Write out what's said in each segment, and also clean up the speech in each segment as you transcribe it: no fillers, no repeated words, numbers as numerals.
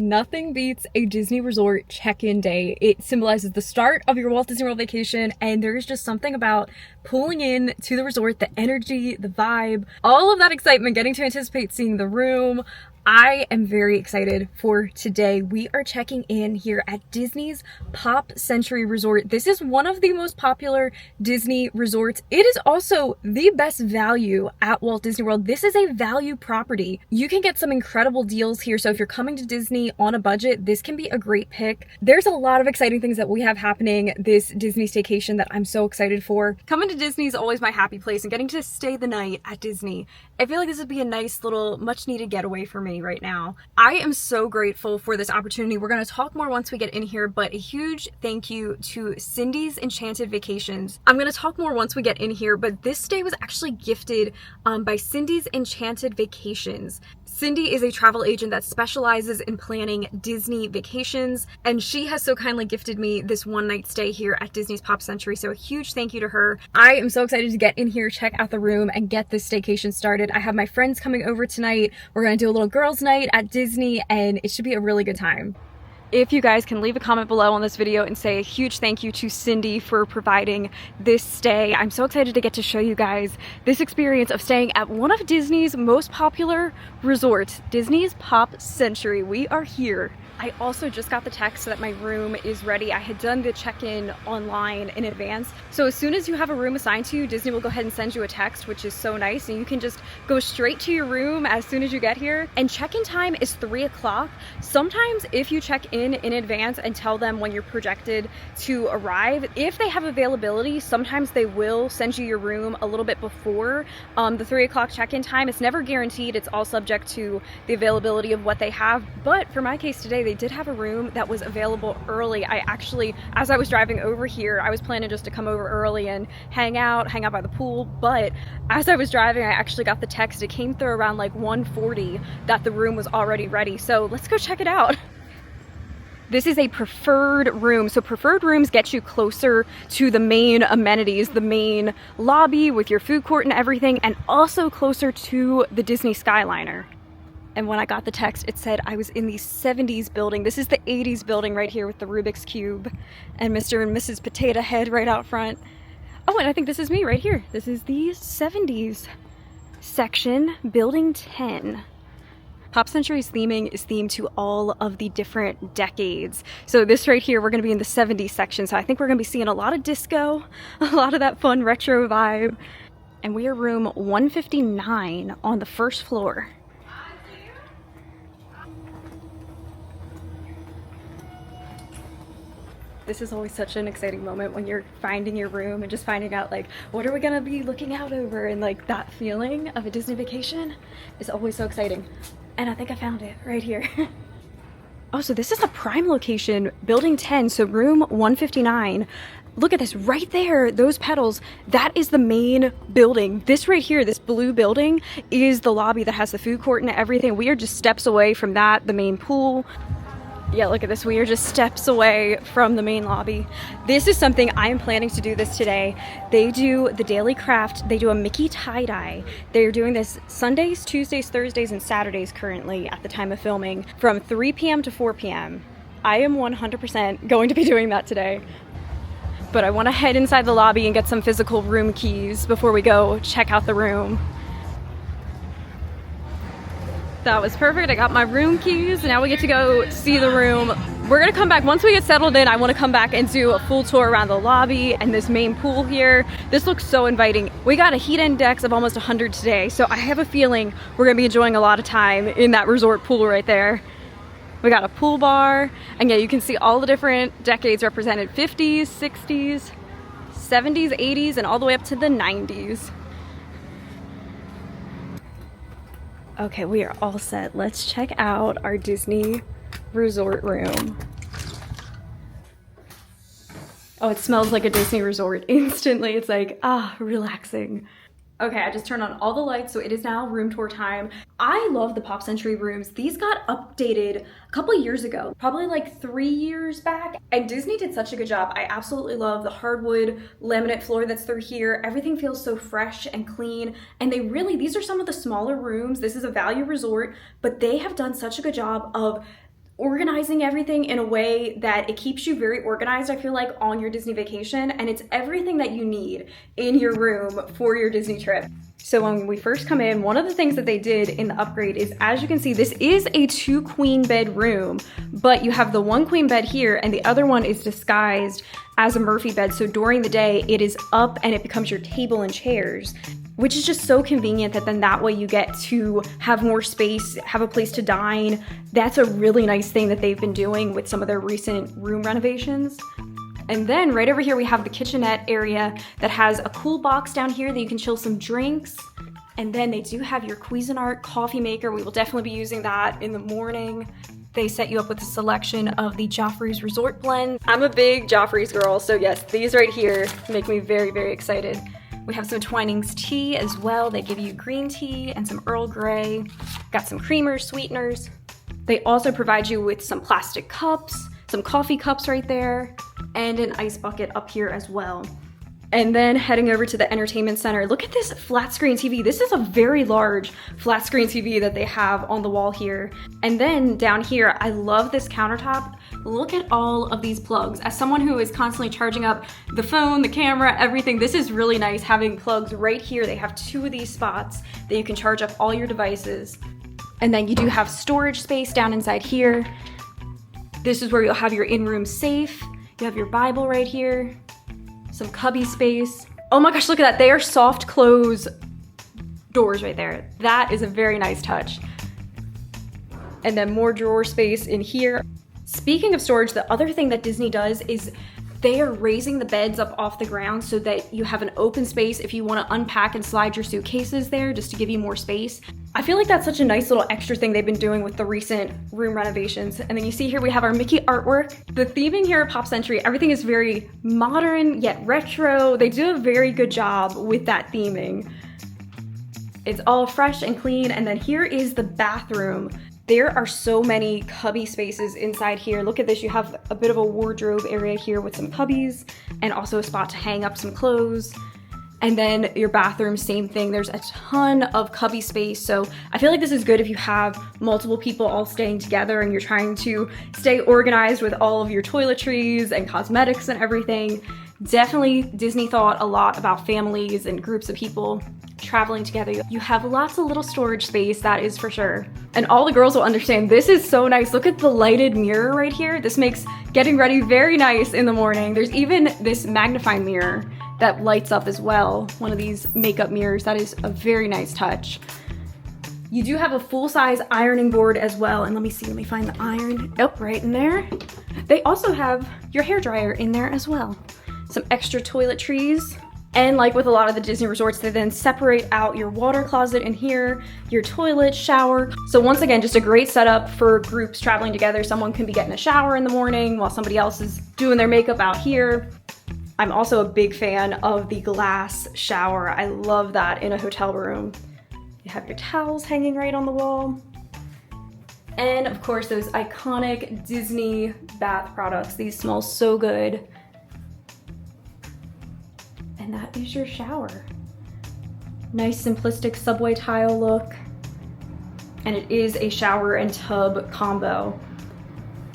Nothing beats a Disney resort check-in day. It symbolizes the start of your Walt Disney World vacation, and there is just something about pulling in to the resort, the energy, the vibe, all of that excitement, getting to anticipate seeing the room. I am very excited for today. We are checking in here at Disney's Pop Century Resort. This is one of the most popular Disney resorts. It is also the best value at Walt Disney World. This is a value property. You can get some incredible deals here. So if you're coming to Disney on a budget, this can be a great pick. There's a lot of exciting things that we have happening this Disney staycation that I'm so excited for. Coming to Disney is always my happy place, and getting to stay the night at Disney, I feel like this would be a nice little much needed getaway for me right now. I am so grateful for this opportunity. We're going to talk more once we get in here, but a huge thank you to Cindy's Enchanted Vacations. I'm going to talk more once we get in here, but this stay was actually gifted by Cindy's Enchanted Vacations. Cindy is a travel agent that specializes in planning Disney vacations, and she has so kindly gifted me this one-night stay here at Disney's Pop Century, so a huge thank you to her. I am so excited to get in here, check out the room, and get this staycation started. I have my friends coming over tonight. We're going to do a little girls' night at Disney, and it should be a really good time. If you guys can leave a comment below on this video and say a huge thank you to Cindy for providing this stay. I'm so excited to get to show you guys this experience of staying at one of Disney's most popular resorts, Disney's Pop Century. We are here. I also just got the text that my room is ready. I had done the check-in online in advance. So as soon as you have a room assigned to you, Disney will go ahead and send you a text, which is so nice. And you can just go straight to your room as soon as you get here. And check-in time is 3 o'clock. Sometimes if you check in advance and tell them when you're projected to arrive, if they have availability, sometimes they will send you your room a little bit before the 3 o'clock check-in time. It's never guaranteed. It's all subject to the availability of what they have. But for my case today, they did have a room that was available early. I actually, as I was driving over here, I was planning just to come over early and hang out by the pool, but as I was driving, I actually got the text. It came through around like 1:40 that the room was already ready. So let's go check it out. This is a preferred room. So preferred rooms get you closer to the main amenities, the main lobby with your food court and everything, and also closer to the Disney Skyliner. And when I got the text, it said I was in the 70s building. This is the 80s building right here with the Rubik's Cube and Mr. and Mrs. Potato Head right out front. Oh, and I think this is me right here. This is the 70s section, building 10. Pop Century's theming is themed to all of the different decades. So this right here, we're gonna be in the 70s section. So I think we're gonna be seeing a lot of disco, a lot of that fun retro vibe. And we are room 159 on the first floor. This is always such an exciting moment when you're finding your room and just finding out like, what are we gonna be looking out over? And like that feeling of a Disney vacation is always so exciting. And I think I found it right here. Oh, so this is the prime location, building 10, so room 159. Look at this right there, those petals, that is the main building. This right here, this blue building is the lobby that has the food court and everything. We are just steps away from that, the main pool. Yeah, look at this. We are just steps away from the main lobby. This is something I am planning to do this today. They do the daily craft. They do a Mickey tie-dye. They're doing this Sundays, Tuesdays, Thursdays, and Saturdays currently at the time of filming from 3 p.m. to 4 p.m. I am 100% going to be doing that today. But I want to head inside the lobby and get some physical room keys before we go check out the room. That was perfect. I got my room keys. Now we get to go see the room. We're gonna come back once we get settled in. I want to come back and do a full tour around the lobby and this main pool here. This looks so inviting. We got a heat index of almost 100 today, so I have a feeling we're gonna be enjoying a lot of time in that resort pool right there. We got a pool bar, and yeah, you can see all the different decades represented: 50s, 60s, 70s, 80s, and all the way up to the 90s. Okay, we are all set. Let's check out our Disney resort room. Oh, it smells like a Disney resort instantly. It's like, relaxing. Okay, I just turned on all the lights, so it is now room tour time. I love the Pop Century rooms. These got updated a couple of years ago, probably like 3 years back, and Disney did such a good job. I absolutely love the hardwood laminate floor that's through here. Everything feels so fresh and clean, and these are some of the smaller rooms. This is a value resort, but they have done such a good job of organizing everything in a way that it keeps you very organized, I feel like, on your Disney vacation, and it's everything that you need in your room for your Disney trip. So when we first come in, one of the things that they did in the upgrade is, as you can see, this is a 2 queen bed room, but you have the 1 queen bed here and the other one is disguised as a Murphy bed. So during the day, it is up and it becomes your table and chairs, which is just so convenient that then that way you get to have more space, have a place to dine. That's a really nice thing that they've been doing with some of their recent room renovations. And then right over here, we have the kitchenette area that has a cool box down here that you can chill some drinks. And then they do have your Cuisinart coffee maker. We will definitely be using that in the morning. They set you up with a selection of the Joffrey's Resort blend. I'm a big Joffrey's girl, so yes, these right here make me very, very excited. We have some Twinings tea as well. They give you green tea and some Earl Grey. Got some creamers, sweeteners. They also provide you with some plastic cups, some coffee cups right there, and an ice bucket up here as well. And then heading over to the entertainment center, look at this flat screen TV. This is a very large flat screen TV that they have on the wall here. And then down here, I love this countertop. Look at all of these plugs. As someone who is constantly charging up the phone, the camera, everything, this is really nice having plugs right here. They have 2 of these spots that you can charge up all your devices. And then you do have storage space down inside here. This is where you'll have your in-room safe. You have your Bible right here, some cubby space. Oh my gosh, look at that. They are soft close doors right there. That is a very nice touch. And then more drawer space in here. Speaking of storage, the other thing that Disney does is they are raising the beds up off the ground so that you have an open space if you want to unpack and slide your suitcases there, just to give you more space. I feel like that's such a nice little extra thing they've been doing with the recent room renovations. And then you see here we have our Mickey artwork. The theming here at Pop Century, everything is very modern yet retro. They do a very good job with that theming. It's all fresh and clean. And then here is the bathroom. There are so many cubby spaces inside here. Look at this, you have a bit of a wardrobe area here with some cubbies and also a spot to hang up some clothes. And then your bathroom, same thing. There's a ton of cubby space. So I feel like this is good if you have multiple people all staying together and you're trying to stay organized with all of your toiletries and cosmetics and everything. Definitely Disney thought a lot about families and groups of people traveling together. You have lots of little storage space, that is for sure. And all the girls will understand, this is so nice. Look at the lighted mirror right here. This makes getting ready very nice in the morning. There's even this magnifying mirror that lights up as well. One of these makeup mirrors, that is a very nice touch. You do have a full-size ironing board as well. And let me find the iron. Oh, right in there. They also have your hairdryer in there as well. Some extra toiletries. And like with a lot of the Disney resorts, they then separate out your water closet in here, your toilet, shower. So once again, just a great setup for groups traveling together. Someone can be getting a shower in the morning while somebody else is doing their makeup out here. I'm also a big fan of the glass shower. I love that in a hotel room. You have your towels hanging right on the wall. And of course, those iconic Disney bath products. These smell so good. And that is your shower. Nice simplistic subway tile look. And it is a shower and tub combo.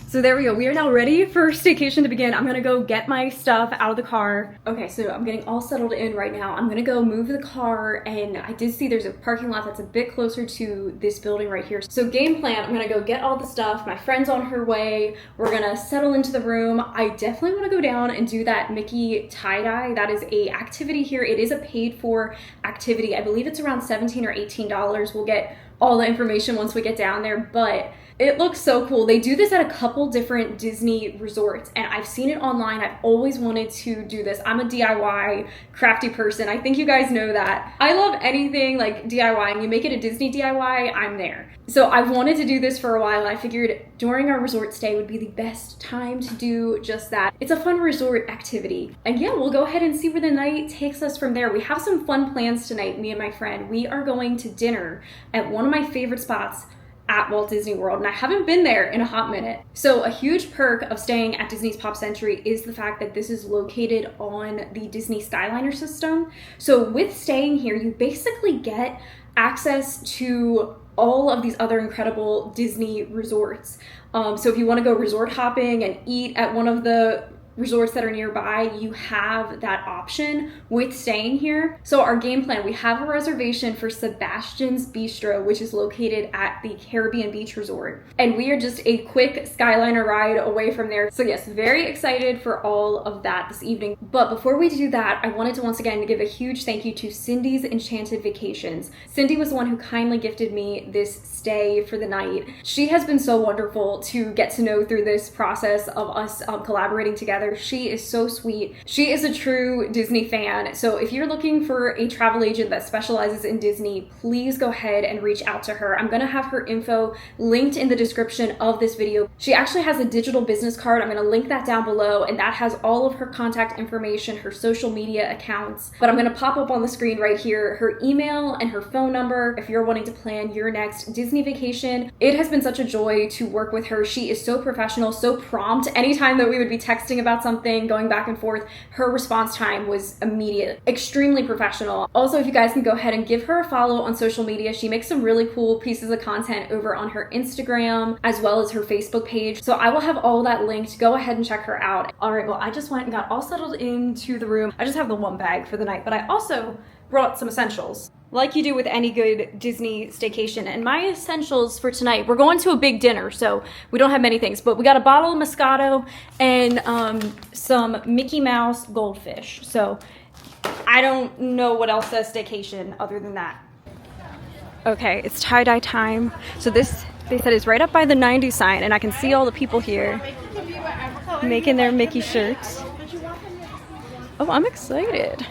So there we go. We are now ready for staycation to begin. I'm gonna go get my stuff out of the car. Okay, so I'm getting all settled in right now. I'm gonna go move the car, and I did see there's a parking lot that's a bit closer to this building right here. So game plan, I'm gonna go get all the stuff. My friend's on her way. We're gonna settle into the room. I definitely wanna go down and do that Mickey tie-dye. That is a activity here. It is a paid for activity. I believe it's around $17 or $18. We'll get all the information once we get down there, but it looks so cool. They do this at a couple different Disney resorts, and I've seen it online. I've always wanted to do this. I'm a DIY crafty person. I think you guys know that. I love anything like DIY, and you make it a Disney DIY, I'm there. So I've wanted to do this for a while, and I figured during our resort stay would be the best time to do just that. It's a fun resort activity. And yeah, we'll go ahead and see where the night takes us from there. We have some fun plans tonight, me and my friend. We are going to dinner at one of my favorite spots at Walt Disney World, and I haven't been there in a hot minute. So a huge perk of staying at Disney's Pop Century is the fact that this is located on the Disney Skyliner system. So with staying here, you basically get access to all of these other incredible Disney resorts. So if you want to go resort hopping and eat at one of the resorts that are nearby, you have that option with staying here. So our game plan, we have a reservation for Sebastian's Bistro, which is located at the Caribbean Beach Resort. And we are just a quick Skyliner ride away from there. So yes, very excited for all of that this evening. But before we do that, I wanted to once again give a huge thank you to Cindy's Enchanted Vacations. Cindy was the one who kindly gifted me this stay for the night. She has been so wonderful to get to know through this process of us collaborating together. She is so sweet. She is a true Disney fan. So if you're looking for a travel agent that specializes in Disney, please go ahead and reach out to her. I'm gonna have her info linked in the description of this video. She actually has a digital business card. I'm gonna link that down below, and that has all of her contact information, her social media accounts. But I'm gonna pop up on the screen right here her email and her phone number if you're wanting to plan your next Disney vacation. It has been such a joy to work with her. She is so professional, so prompt. Anytime that we would be texting about something, going back and forth, her response time was immediate. Extremely professional. Also, if you guys can go ahead and give her a follow on social media, she makes some really cool pieces of content over on her Instagram as well as her Facebook page. So I will have all that linked. Go ahead and check her out. All right, well, I just went and got all settled into the room. I just have the one bag for the night, but I also brought some essentials, like you do with any good Disney staycation. And my essentials for tonight, we're going to a big dinner, so we don't have many things, but we got a bottle of Moscato and some Mickey Mouse goldfish. So I don't know what else says staycation other than that. Okay, it's tie-dye time. So this, they said, is right up by the 90 sign, and I can see all the people here making their Mickey shirts. Oh, I'm excited.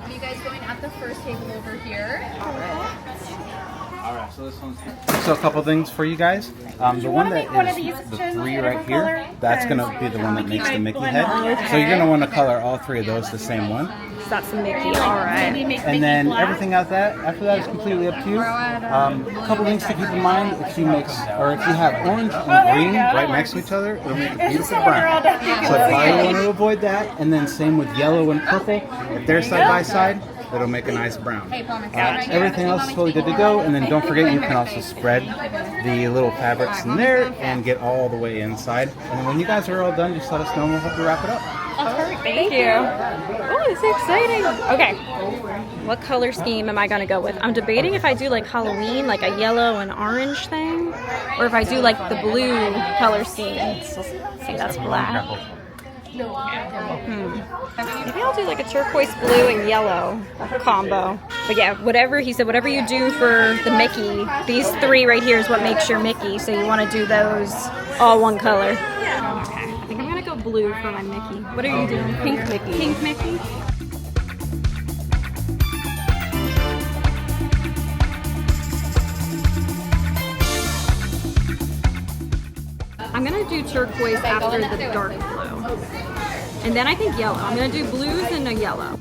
Are you guys going at the first table over here? All right, so this one's so a couple things for you guys. The one that is the three right here, that's gonna be the one that makes the Mickey head. So you're gonna want to color all three of those the same one. So that's the Mickey, all right. And then everything after that is completely up to you. A couple things to keep in mind: if you mix or if you have orange and green right next to each other, it'll make a beautiful brown. So I want to avoid that. And then same with yellow and purple. If they're side by side, it'll make a nice brown. Everything else is totally good to go. And then don't forget, you can also spread the little fabrics in there and get all the way inside. And then when you guys are all done, just let us know and we'll help you wrap it up. Thank you. Oh, it's exciting. Okay, what color scheme am I gonna go with? I'm debating if I do like Halloween, like a yellow and orange thing, or if I do like the blue color scheme. I think that's black. Maybe I'll do like a turquoise blue and yellow combo. But yeah, whatever he said, whatever you do for the Mickey, these three right here is what makes your Mickey. So you want to do those all one color. Okay, I think I'm gonna go blue for my Mickey. What are you doing? Pink Mickey. Pink Mickey. I'm gonna do turquoise after the dark blue. And then I think yellow. I'm gonna do blues and a yellow.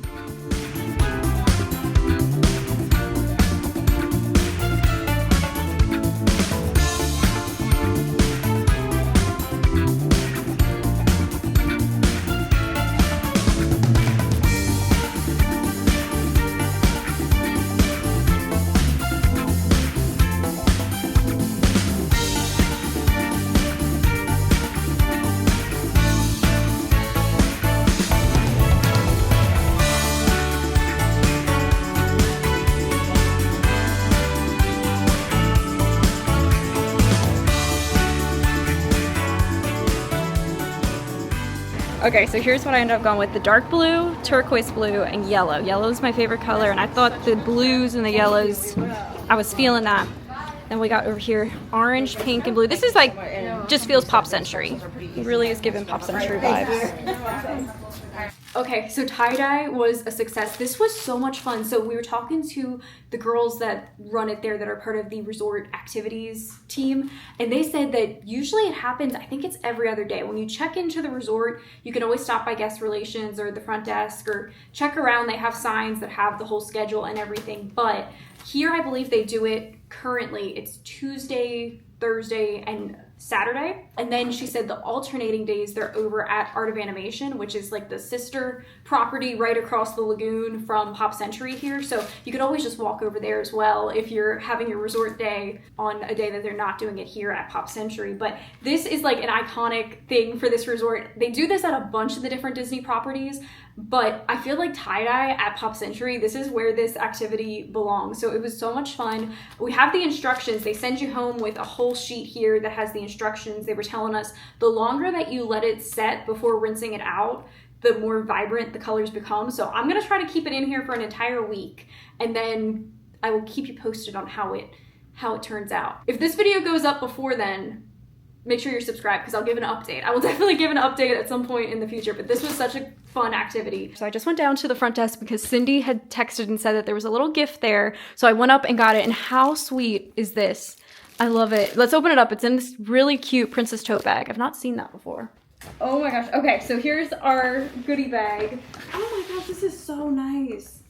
Okay, so here's what I ended up going with: the dark blue, turquoise blue, and yellow. Yellow is my favorite color, and I thought the blues and the yellows, I was feeling that. Then we got over here orange, pink, and blue. This is like, just feels Pop Century. It really is giving Pop Century vibes. Okay, so tie-dye was a success. This was so much fun. So we were talking to the girls that run it there that are part of the resort activities team, and they said that usually it happens, I think it's every other day. When you check into the resort, you can always stop by guest relations or the front desk or check around. They have signs that have the whole schedule and everything, but here I believe they do it currently. It's Tuesday, Thursday, and Saturday. And then she said the alternating days they're over at Art of Animation, which is like the sister property right across the lagoon from Pop Century here. So you could always just walk over there as well if you're having your resort day on a day that they're not doing it here at Pop Century. But this is like an iconic thing for this resort. They do this at a bunch of the different Disney properties, but I feel like tie-dye at Pop Century, this is where this activity belongs. So it was so much fun. We have the instructions. They send you home with a whole sheet here that has the instructions. They were telling us the longer that you let it set before rinsing it out, the more vibrant the colors become. So I'm gonna try to keep it in here for an entire week, and then I will keep you posted on how it turns out. If this video goes up before then, make sure you're subscribed because I'll give an update. I will definitely give an update at some point in the future, but this was such a fun activity. So I just went down to the front desk because Cindy had texted and said that there was a little gift there. So I went up and got it, and how sweet is this? I love it. Let's open it up. It's in this really cute princess tote bag. I've not seen that before. Oh my gosh. Okay, so here's our goodie bag. Oh my gosh, this is so nice.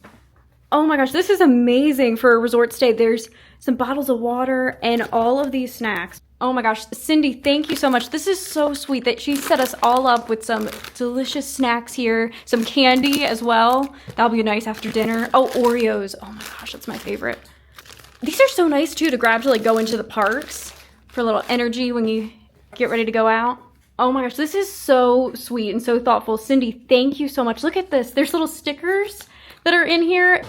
Oh my gosh, this is amazing for a resort stay. There's some bottles of water and all of these snacks. Oh my gosh, Cindy, thank you so much. This is so sweet that she set us all up with some delicious snacks here, some candy as well. That'll be nice after dinner. Oh, Oreos. Oh my gosh, that's my favorite. These are so nice too to grab to like go into the parks for a little energy when you get ready to go out. Oh my gosh, this is so sweet and so thoughtful. Cindy, thank you so much. Look at this. There's little stickers that are in here.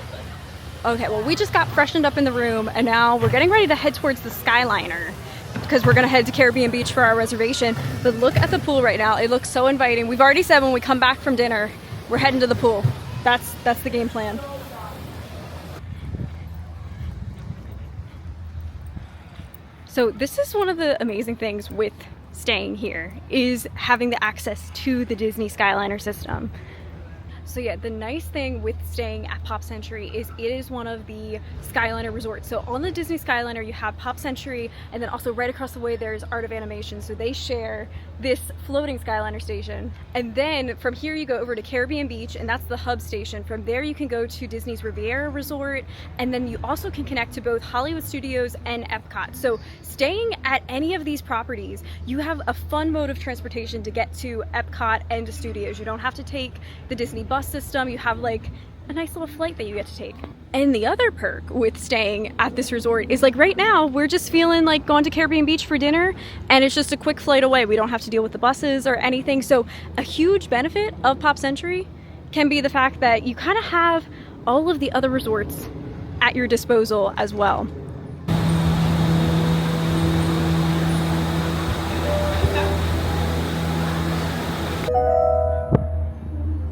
Okay, well, we just got freshened up in the room, and now we're getting ready to head towards the Skyliner because we're gonna head to Caribbean Beach for our reservation. But look at the pool right now. It looks so inviting. We've already said when we come back from dinner, we're heading to the pool. That's the game plan. So this is one of the amazing things with staying here, is having the access to the Disney Skyliner system. So yeah, the nice thing with staying at Pop Century is it is one of the Skyliner resorts. So on the Disney Skyliner, you have Pop Century, and then also right across the way there's Art of Animation. So they share this floating Skyliner station. And then from here you go over to Caribbean Beach, and that's the hub station. From there you can go to Disney's Riviera Resort, and then you also can connect to both Hollywood Studios and Epcot. So staying at any of these properties, you have a fun mode of transportation to get to Epcot and to Studios. You don't have to take the Disney bus system. You have like a nice little flight that you get to take. And the other perk with staying at this resort is like right now we're just feeling like going to Caribbean Beach for dinner, and it's just a quick flight away. We don't have to deal with the buses or anything. So a huge benefit of Pop Century can be the fact that you kind of have all of the other resorts at your disposal as well.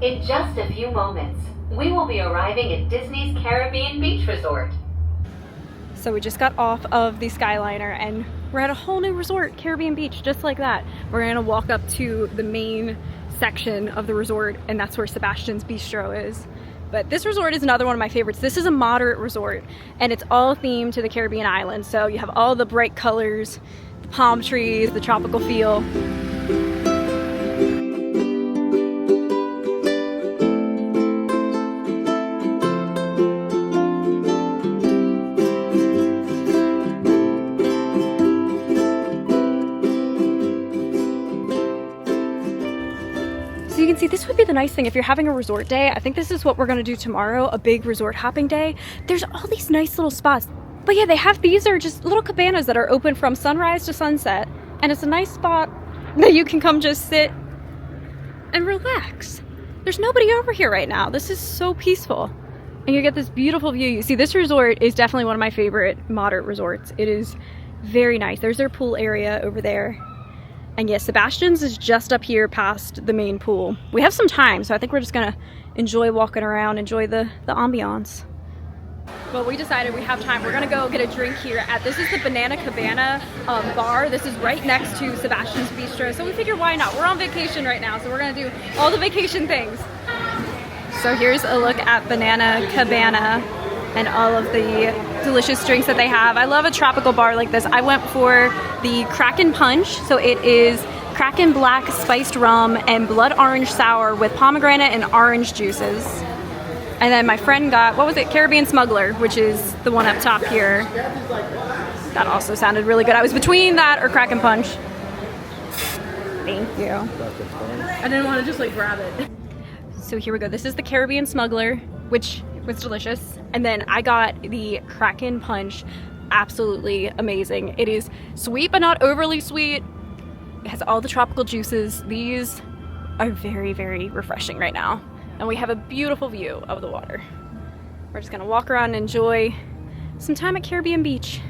In just a few moments, we will be arriving at Disney's Caribbean Beach Resort. So we just got off of the Skyliner and we're at a whole new resort, Caribbean Beach, just like that. We're gonna walk up to the main section of the resort, and that's where Sebastian's Bistro is. But this resort is another one of my favorites. This is a moderate resort, and it's all themed to the Caribbean islands. So you have all the bright colors, the palm trees, the tropical feel. See, this would be the nice thing if you're having a resort day. I think this is what we're gonna do tomorrow, a big resort hopping day. There's all these nice little spots. But yeah, these are just little cabanas that are open from sunrise to sunset. And it's a nice spot that you can come just sit and relax. There's nobody over here right now. This is so peaceful. And you get this beautiful view. You see, this resort is definitely one of my favorite moderate resorts. It is very nice. There's their pool area over there. And yes, Sebastian's is just up here past the main pool. We have some time, so I think we're just gonna enjoy walking around, enjoy the ambiance. Well, we decided we have time. We're gonna go get a drink here this is the Banana Cabana bar. This is right next to Sebastian's Bistro. So we figured why not? We're on vacation right now, so we're gonna do all the vacation things. So here's a look at Banana Cabana and all of the delicious drinks that they have. I love a tropical bar like this. I went for the Kraken Punch. So it is Kraken Black spiced rum and blood orange sour with pomegranate and orange juices. And then my friend got, what was it? Caribbean Smuggler, which is the one up top here. That also sounded really good. I was between that or Kraken Punch. Thank you. I didn't want to just like grab it. So here we go. This is the Caribbean Smuggler, which was delicious. And then I got the Kraken Punch. Absolutely amazing. It is sweet, but not overly sweet. It has all the tropical juices. These are very, very refreshing right now. And we have a beautiful view of the water. We're just gonna walk around and enjoy some time at Caribbean Beach.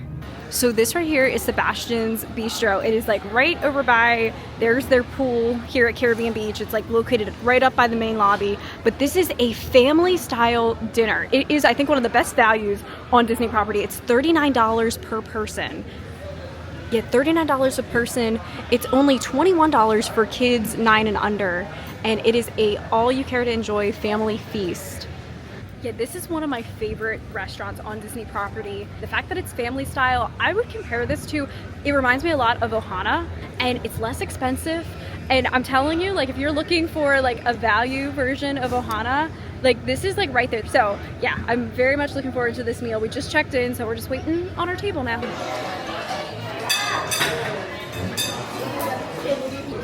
So this right here is Sebastian's Bistro. It is like right over by, there's their pool here at Caribbean Beach. It's like located right up by the main lobby. But this is a family style dinner. It is, I think, one of the best values on Disney property. It's $39 per person. Yeah, $39 a person. It's only $21 for kids 9 and under. And it is a all you care to enjoy family feast. Yeah, this is one of my favorite restaurants on Disney property. The fact that it's family style, I would compare this to, it reminds me a lot of Ohana, and it's less expensive. And I'm telling you, like if you're looking for like a value version of Ohana, like this is like right there. So yeah, I'm very much looking forward to this meal. We just checked in, so we're just waiting on our table now.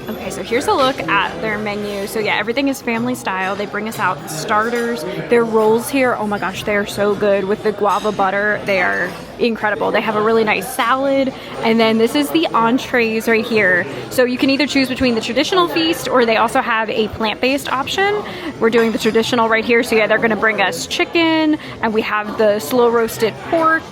Okay, so here's a look at their menu. So yeah, everything is family style. They bring us out the starters. Their rolls here, oh my gosh, they are so good with the guava butter. They are incredible. They have a really nice salad. And then this is the entrees right here. So you can either choose between the traditional feast or they also have a plant-based option. We're doing the traditional right here. So yeah, they're gonna bring us chicken, and we have the slow roasted pork.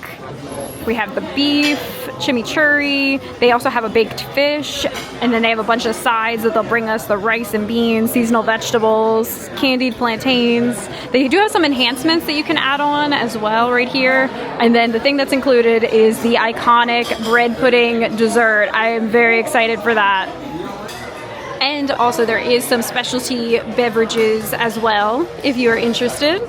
We have the beef, chimichurri. They also have a baked fish, and then they have a bunch of sides that they'll bring us: the rice and beans, seasonal vegetables, candied plantains. They do have some enhancements that you can add on as well right here. And then the thing that's included is the iconic bread pudding dessert. I am very excited for that. And also there is some specialty beverages as well if you are interested.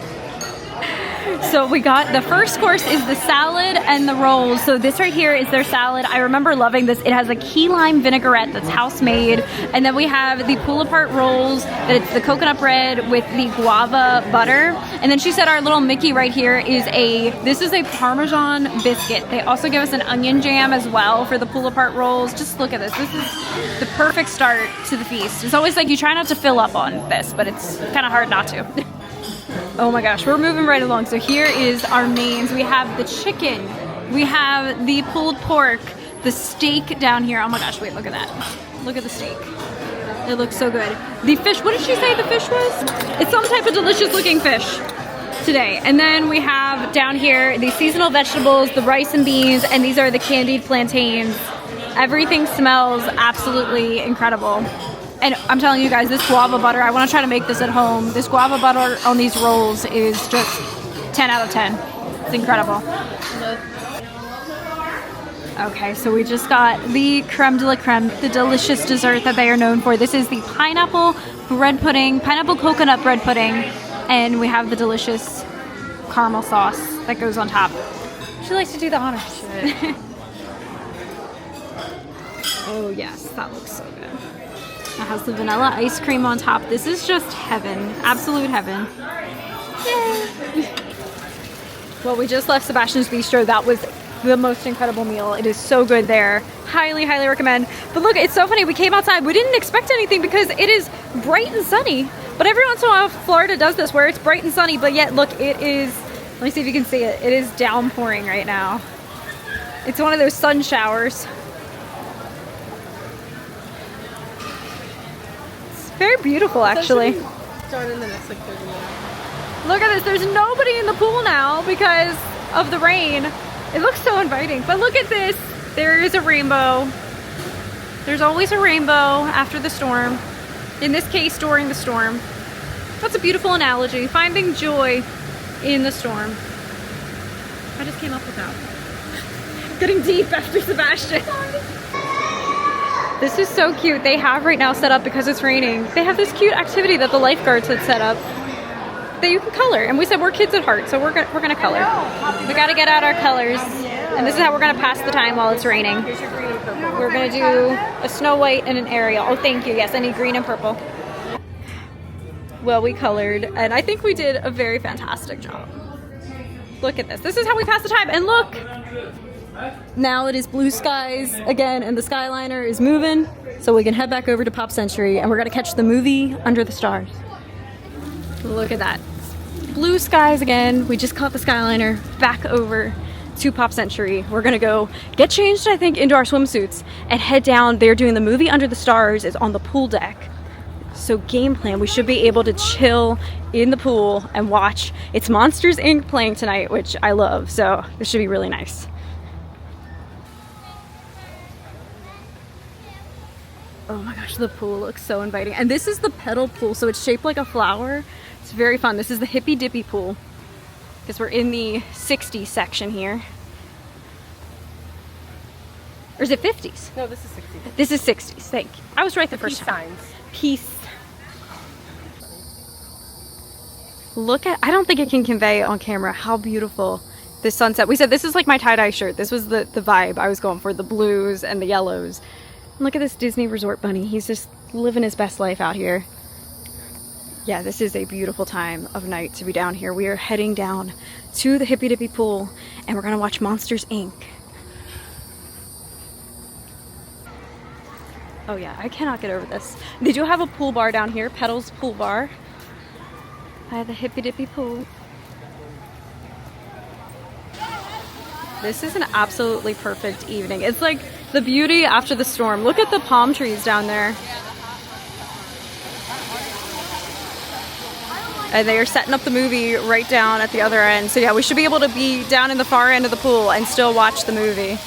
So we got, the first course is the salad and the rolls. So this right here is their salad. I remember loving this. It has a key lime vinaigrette that's house made. And then we have the pull apart rolls, that it's the coconut bread with the guava butter. And then she said our little Mickey right here is this is a Parmesan biscuit. They also give us an onion jam as well for the pull apart rolls. Just look at this. This is the perfect start to the feast. It's always like you try not to fill up on this, but it's kind of hard not to. Oh my gosh, we're moving right along. So here is our mains. We have the chicken, we have the pulled pork, the steak down here. Oh my gosh, wait, look at that. Look at the steak. It looks so good. The fish, what did she say the fish was? It's some type of delicious looking fish today. And then we have down here the seasonal vegetables, the rice and beans, and these are the candied plantains. Everything smells absolutely incredible. And I'm telling you guys, this guava butter, I want to try to make this at home. This guava butter on these rolls is just 10 out of 10. It's incredible. Okay, so we just got the creme de la creme, the delicious dessert that they are known for. This is the pineapple bread pudding, pineapple coconut bread pudding, and we have the delicious caramel sauce that goes on top. She likes to do the honors. Oh yes, that looks so good. It has the vanilla ice cream on top. This is just heaven, absolute heaven. Yay! Well, we just left Sebastian's Bistro. That was the most incredible meal. It is so good there. Highly, highly recommend. But look, it's so funny. We came outside. We didn't expect anything because it is bright and sunny. But every once in a while, Florida does this where it's bright and sunny, but yet, look, it is, let me see if you can see it. It is downpouring right now. It's one of those sun showers. Very beautiful, actually. Start in the next like 30 minutes. Look at this. There's nobody in the pool now because of the rain. It looks so inviting. But look at this. There is a rainbow. There's always a rainbow after the storm. In this case, during the storm. That's a beautiful analogy. Finding joy in the storm. I just came up with that. Getting deep after Sebastian. This is so cute. They have right now set up, because it's raining, they have this cute activity that the lifeguards had set up that you can color. And we said we're kids at heart, so we're gonna color. We gotta get out our colors. And this is how we're gonna pass the time while it's raining. We're gonna do a Snow White and an Ariel. Oh, thank you. Yes, I need green and purple. Well, we colored, and I think we did a very fantastic job. Look at this. This is how we pass the time. And look! Now it is blue skies again, and the Skyliner is moving. so we can head back over to Pop Century, and we're gonna catch the movie Under the Stars. Look at that. Blue skies again. We just caught the Skyliner back over to Pop Century. We're gonna go get changed, I think, into our swimsuits and head down. They're doing the movie Under the Stars is on the pool deck. So game plan, we should be able to chill in the pool and watch. It's Monsters Inc. playing tonight, which I love, so this should be really nice. Oh my gosh, the pool looks so inviting. And this is the pedal pool, so it's shaped like a flower. It's very fun. This is the Hippy Dippy pool, because we're in the 60s section here. Or is it 50s? No, this is 60s. This is 60s, thank you. I was right the first time. Signs. Peace. Look at, I don't think it can convey on camera how beautiful this sunset. We said this is like my tie-dye shirt. This was the vibe I was going for, the blues and the yellows. And look at this Disney Resort bunny. He's just living his best life out here. Yeah, this is a beautiful time of night to be down here. We are heading down to the Hippy Dippy pool, and we're gonna watch Monsters Inc. Oh yeah, I cannot get over this. They do have a pool bar down here, Pedals Pool Bar. I have the Hippy Dippy pool. This is an absolutely perfect evening. It's like the beauty after the storm. Look at the palm trees down there. And they are setting up the movie right down at the other end. So yeah, we should be able to be down in the far end of the pool and still watch the movie.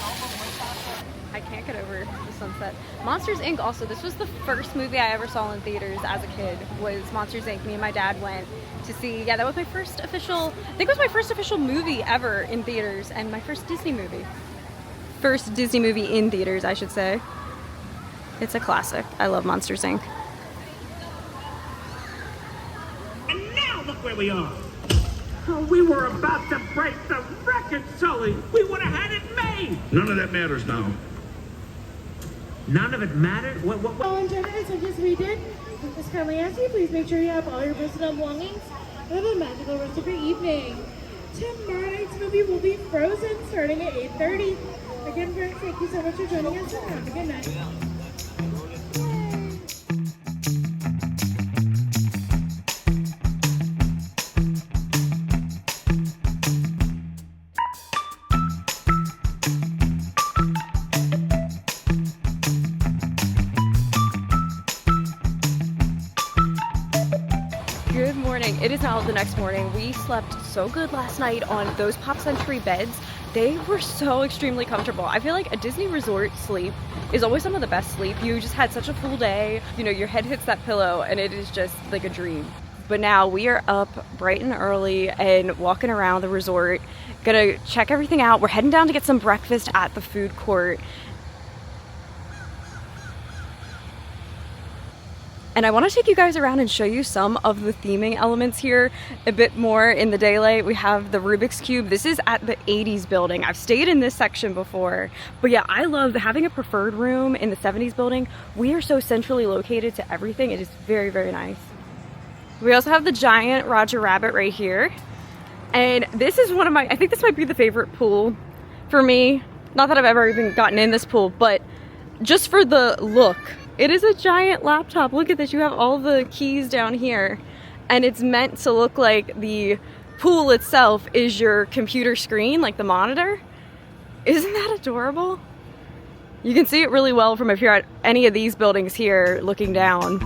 I can't get over the sunset. Monsters Inc. also, this was the first movie I ever saw in theaters as a kid, was Monsters Inc. Me and my dad went to see, yeah, that was my first official, I think it was my first official movie ever in theaters, and my first Disney movie. First Disney movie in theaters, I should say. It's a classic. I love Monsters Inc. And now look where we are. Oh, we were about to break the record, Sully. We would have had it made. None of that matters now. None of it mattered? What? All Enchanted, so just we did. Just kindly ask you, please make sure you have all your personal belongings. Have a magical rest of your evening. Tomorrow night's movie will be Frozen, starting at 8:30. Again, friends, thank you so much for joining us, and have a good night. Good morning. It is now the next morning. We slept so good last night on those Pop Century beds. They were so extremely comfortable. I feel like a Disney resort sleep is always some of the best sleep. You just had such a full day. You know, your head hits that pillow and it is just like a dream. But now we are up bright and early and walking around the resort. Gonna check everything out. We're heading down to get some breakfast at the food court. And I want to take you guys around and show you some of the theming elements here a bit more in the daylight. We have the Rubik's Cube. This is at the 80s building. I've stayed in this section before. But yeah, I love having a preferred room in the 70s building. We are so centrally located to everything. It is very, very nice. We also have the giant Roger Rabbit right here. And this is one of my, I think this might be the favorite pool for me. Not that I've ever even gotten in this pool, but just for the look. It is a giant laptop. Look at this. You have all the keys down here. And it's meant to look like the pool itself is your computer screen, like the monitor. Isn't that adorable? You can see it really well from if you're at any of these buildings here looking down.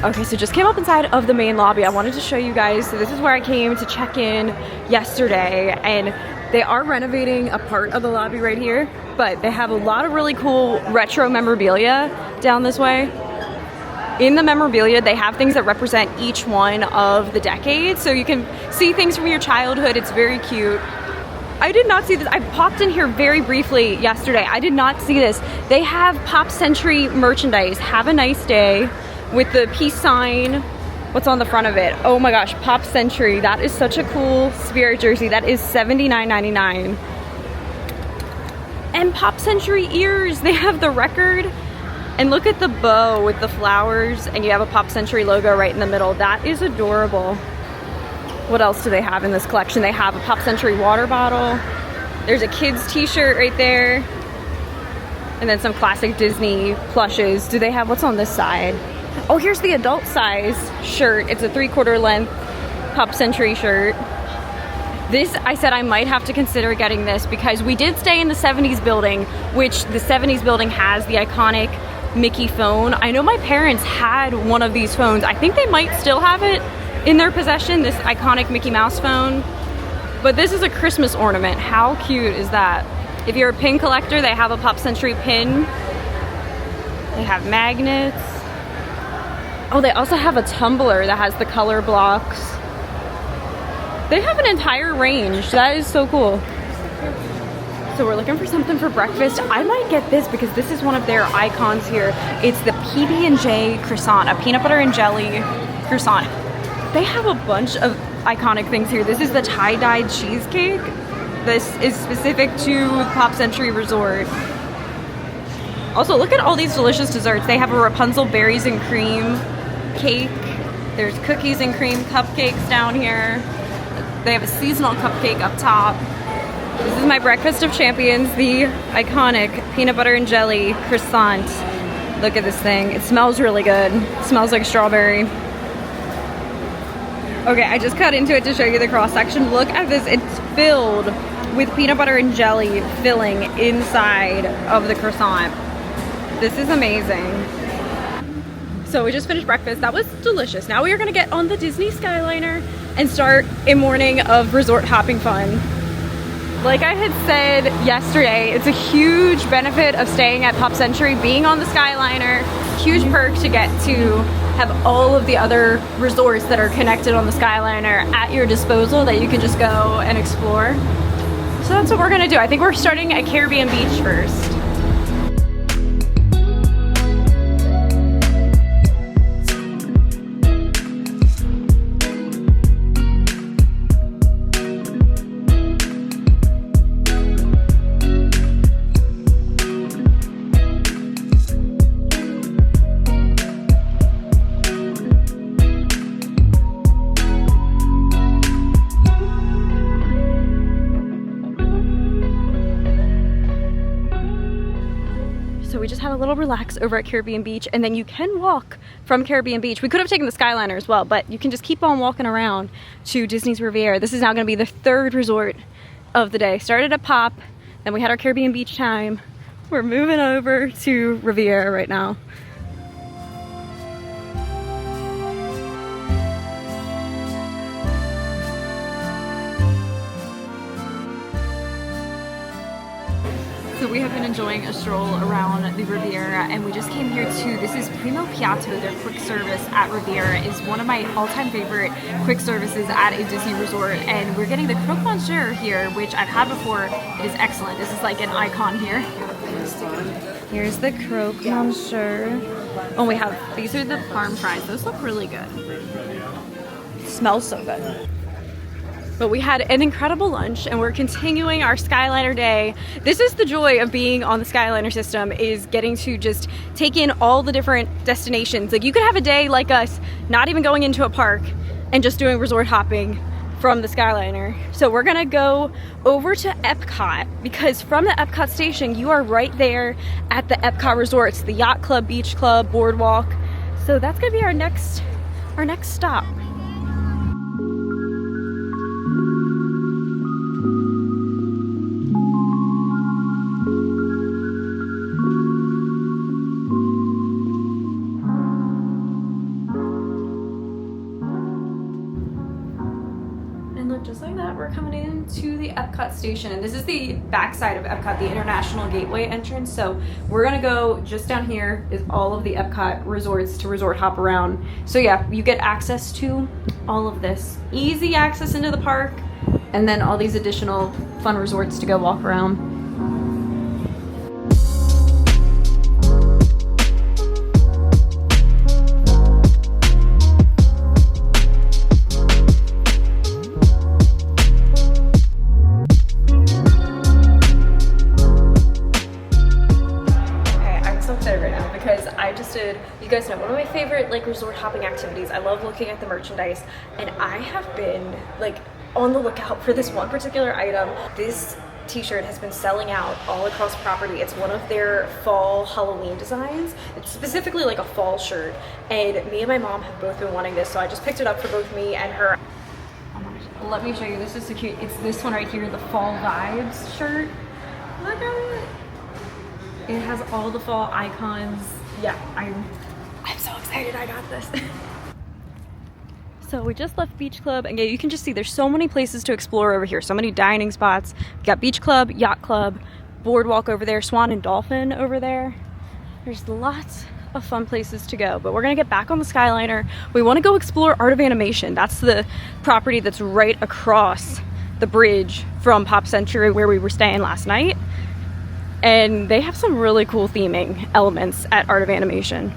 Okay, so just came up inside of the main lobby. I wanted to show you guys, so this is where I came to check in yesterday, and they are renovating a part of the lobby right here, but they have a lot of really cool retro memorabilia down this way. In the memorabilia, they have things that represent each one of the decades, so you can see things from your childhood. It's very cute. I did not see this. I popped in here very briefly yesterday. I did not see this. They have Pop Century merchandise. Have a nice day with the peace sign. What's on the front of it? Oh my gosh, Pop Century. That is such a cool Spirit jersey. That is $79.99. And Pop Century ears. They have the record. And look at the bow with the flowers. And you have a Pop Century logo right in the middle. That is adorable. What else do they have in this collection? They have a Pop Century water bottle. There's a kid's t-shirt right there. And then some classic Disney plushes. Do they have, what's on this side? Oh, here's the adult size shirt. It's a 3/4 length Pop Century shirt. This, I said I might have to consider getting this because we did stay in the 70s building, which the 70s building has the iconic Mickey phone. I know my parents had one of these phones. I think they might still have it in their possession, this iconic Mickey Mouse phone. But this is a Christmas ornament. How cute is that? If you're a pin collector, they have a Pop Century pin. They have magnets. Oh, they also have a tumbler that has the color blocks. They have an entire range. That is so cool. So we're looking for something for breakfast. I might get this because this is one of their icons here. It's the PB&J croissant, a peanut butter and jelly croissant. They have a bunch of iconic things here. This is the tie-dyed cheesecake. This is specific to Pop Century Resort. Also, look at all these delicious desserts. They have a Rapunzel berries and cream cake. There's cookies and cream cupcakes down here. They have a seasonal cupcake up top. This is my breakfast of champions, the iconic peanut butter and jelly croissant. Look at this thing. It smells really good. It smells like strawberry. Okay, I just cut into it to show you the cross section. Look at this. It's filled with peanut butter and jelly filling inside of the croissant. This is amazing. So we just finished breakfast. That was delicious. Now we are gonna get on the Disney Skyliner and start a morning of resort hopping fun. Like I had said yesterday, it's a huge benefit of staying at Pop Century, being on the Skyliner. Huge perk to get to have all of the other resorts that are connected on the Skyliner at your disposal that you can just go and explore. So that's what we're gonna do. I think we're starting at Caribbean Beach first. So we just had a little relax over at Caribbean Beach, and then you can walk from Caribbean Beach. We could have taken the Skyliner as well, but you can just keep on walking around to Disney's Riviera. This is now gonna be the third resort of the day. Started at Pop, then we had our Caribbean Beach time. We're moving over to Riviera right now. So we have been enjoying a stroll around the Riviera, and we just came here to, this is Primo Piatto. Their quick service at Riviera is one of my all-time favorite quick services at a Disney resort, and we're getting the croque monsieur here, which I've had before. It is excellent. This is like an icon here. Here's the croque monsieur. Oh, we have, these are the parm fries. Those look really good. It smells so good. But we had an incredible lunch, and we're continuing our Skyliner day. This is the joy of being on the Skyliner system, is getting to just take in all the different destinations. Like, you could have a day like us, not even going into a park and just doing resort hopping from the Skyliner. So we're gonna go over to Epcot, because from the Epcot station, you are right there at the Epcot resorts, the Yacht Club, Beach Club, Boardwalk. So that's gonna be our next stop. Just like that, we're coming into the Epcot station, and this is the backside of Epcot, the International Gateway entrance. So we're gonna go just down here is all of the Epcot resorts to resort hop around. So yeah, you get access to all of this. Easy access into the park, and then all these additional fun resorts to go walk around. You guys know one of my favorite like resort hopping activities. I love looking at the merchandise, and I have been like on the lookout for this one particular item. This t-shirt has been selling out all across property. It's one of their fall Halloween designs. It's specifically like a fall shirt, and me and my mom have both been wanting this, so I just picked it up for both me and her. Let me show you. This is so cute. It's this one right here, the Fall Vibes shirt. Look at it. It has all the fall icons. Yeah, I'm so excited I got this. So we just left Beach Club, and yeah, you can just see there's so many places to explore over here. So many dining spots. We got Beach Club, Yacht Club, Boardwalk over there, Swan and Dolphin over there. There's lots of fun places to go, but we're gonna get back on the Skyliner. We want to go explore Art of Animation. That's the property that's right across the bridge from Pop Century where we were staying last night. And they have some really cool theming elements at Art of Animation.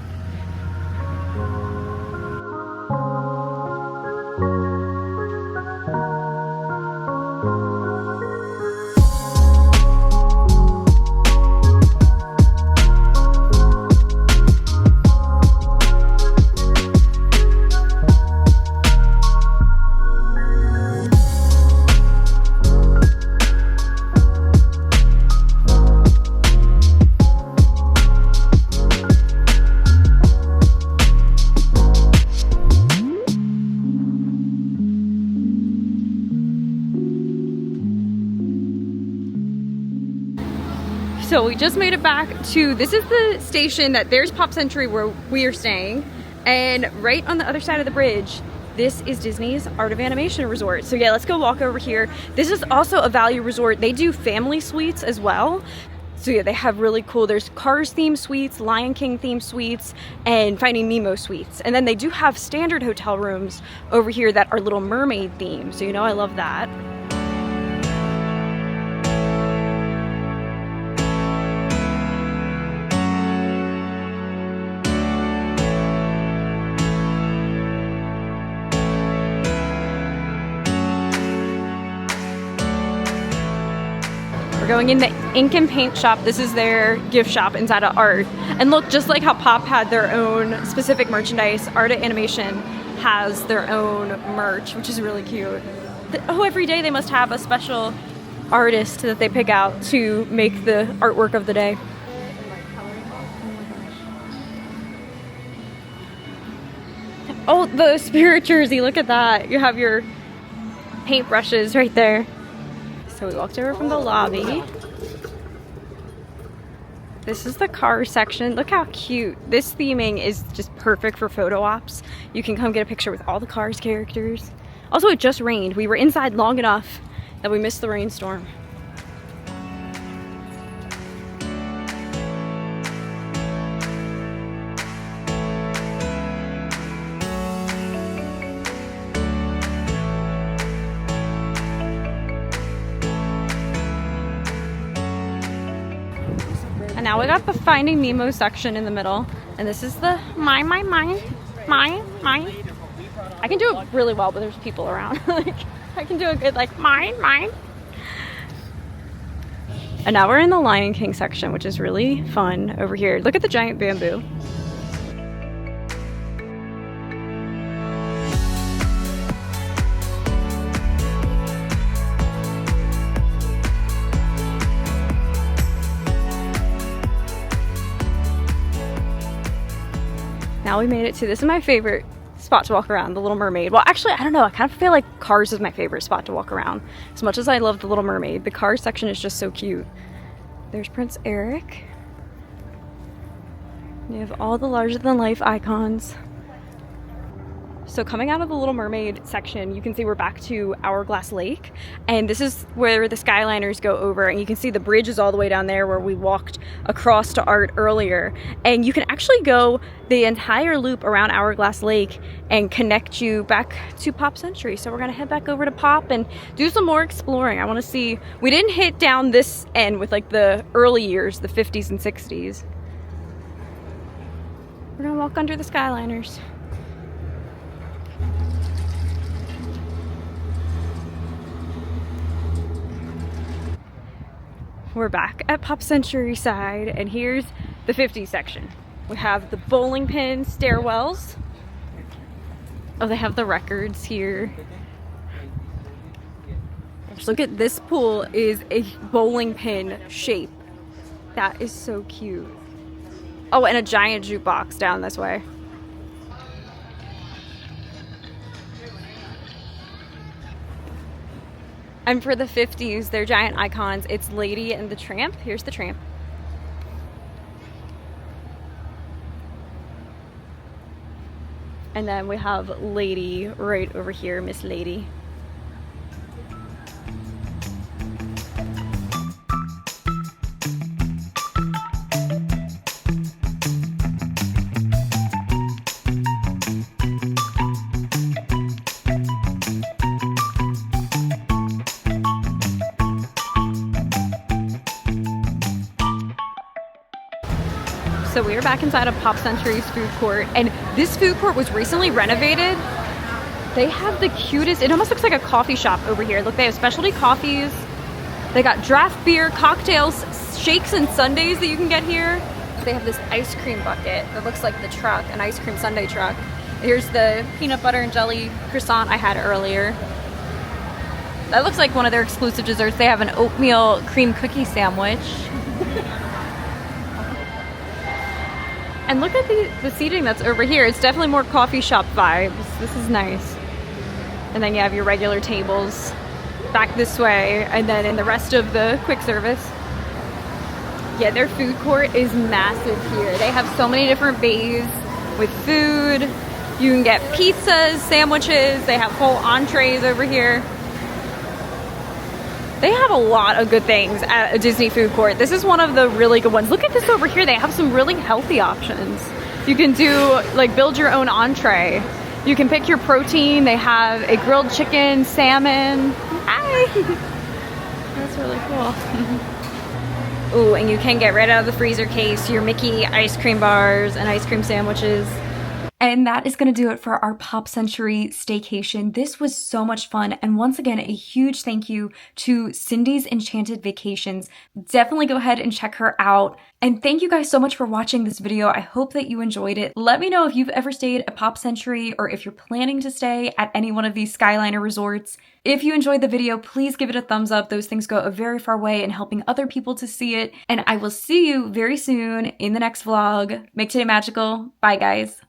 So we just made it back to, this is the station that there's Pop Century where we are staying, and right on the other side of the bridge, this is Disney's Art of Animation Resort. So yeah, let's go walk over here. This is also a value resort. They do family suites as well. So yeah, they have really cool, there's Cars themed suites, Lion King themed suites, and Finding Nemo suites. And then they do have standard hotel rooms over here that are Little Mermaid themed. So you know I love that. Going in the ink and paint shop. This is their gift shop inside of Art. And look, just like how Pop had their own specific merchandise, Art of Animation has their own merch, which is really cute. Oh, every day they must have a special artist that they pick out to make the artwork of the day. Oh, the Spirit jersey, look at that. You have your paintbrushes right there. So we walked over from the lobby. This is the car section. Look how cute. This theming is just perfect for photo ops. You can come get a picture with all the Cars characters. Also, it just rained. We were inside long enough that we missed the rainstorm. And now we got the Finding Nemo section in the middle. And this is the mine. I can do it really well, but there's people around. Like, I can do a good like mine. And now we're in the Lion King section, which is really fun over here. Look at the giant bamboo. Now we made it to, this is my favorite spot to walk around, the Little Mermaid. Well, actually, I don't know. I kind of feel like Cars is my favorite spot to walk around. As much as I love the Little Mermaid, the Cars section is just so cute. There's Prince Eric. You have all the larger-than-life icons. So coming out of the Little Mermaid section, you can see we're back to Hourglass Lake, and this is where the Skyliners go over, and you can see the bridge is all the way down there where we walked across to Art earlier, and you can actually go the entire loop around Hourglass Lake and connect you back to Pop Century. So we're gonna head back over to Pop and do some more exploring. I want to see, we didn't hit down this end with like the early years, the 50s and 60s. We're gonna walk under the Skyliners. We're back at Pop Century side, and here's the 50s section. We have the bowling pin stairwells. Oh, they have the records here. Just look at this pool, is a bowling pin shape. That is so cute. Oh, and a giant jukebox down this way. And for the 50s, they're giant icons. It's Lady and the Tramp. Here's the Tramp. And then we have Lady right over here, Miss Lady. So we are back inside of Pop Century's food court, and this food court was recently renovated. They have the cutest, it almost looks like a coffee shop over here. Look, they have specialty coffees. They got draft beer, cocktails, shakes and sundaes that you can get here. They have this ice cream bucket that looks like the truck, an ice cream sundae truck. Here's the peanut butter and jelly croissant I had earlier. That looks like one of their exclusive desserts. They have an oatmeal cream cookie sandwich. And look at the seating that's over here. It's definitely more coffee shop vibes. This is nice. And then you have your regular tables back this way, and then in the rest of the quick service. Yeah, their food court is massive here. They have so many different bays with food. You can get pizzas, sandwiches. They have whole entrees over here. They have a lot of good things at a Disney food court. This is one of the really good ones. Look at this over here. They have some really healthy options. You can do, like, build your own entree. You can pick your protein. They have a grilled chicken, salmon. Hi! That's really cool. Ooh, and you can get right out of the freezer case your Mickey ice cream bars and ice cream sandwiches. And that is going to do it for our Pop Century staycation. This was so much fun. And once again, a huge thank you to Cindy's Enchanted Vacations. Definitely go ahead and check her out. And thank you guys so much for watching this video. I hope that you enjoyed it. Let me know if you've ever stayed at Pop Century or if you're planning to stay at any one of these Skyliner resorts. If you enjoyed the video, please give it a thumbs up. Those things go a very far way in helping other people to see it. And I will see you very soon in the next vlog. Make today magical. Bye, guys.